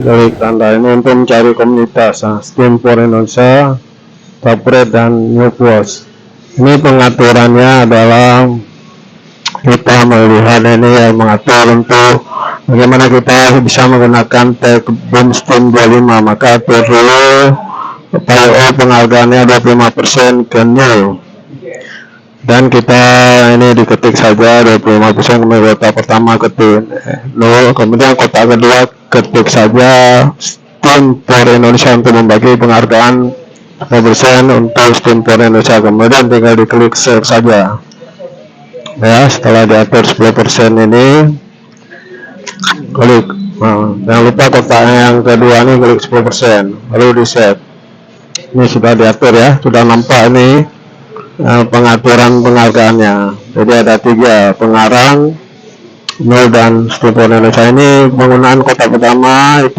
Klik tanda ini untuk mencari komunitas Steam for Indonesia, Tapret dan New Post. Ini pengaturannya adalah kita melihat ini yang mengatur untuk bagaimana kita bisa menggunakan tag BOOM Steam 25. Maka perlu penghargaannya 25% ke new, dan kita ini diketik saja 25%, kemudian kota pertama ketik 0, kemudian kota kedua ketik saja Steam for Indonesia untuk membagi penghargaan 10% untuk Steam for Indonesia, kemudian tinggal diklik save saja ya. Setelah diatur 10% ini klik, jangan lupa kota yang kedua ini klik 10%, lalu di save. Ini sudah diatur ya, sudah nampak ini pengaturan penghargaannya. Jadi ada 3 pengarang, 0 dan Steam for Indonesia. Ini penggunaan kota pertama itu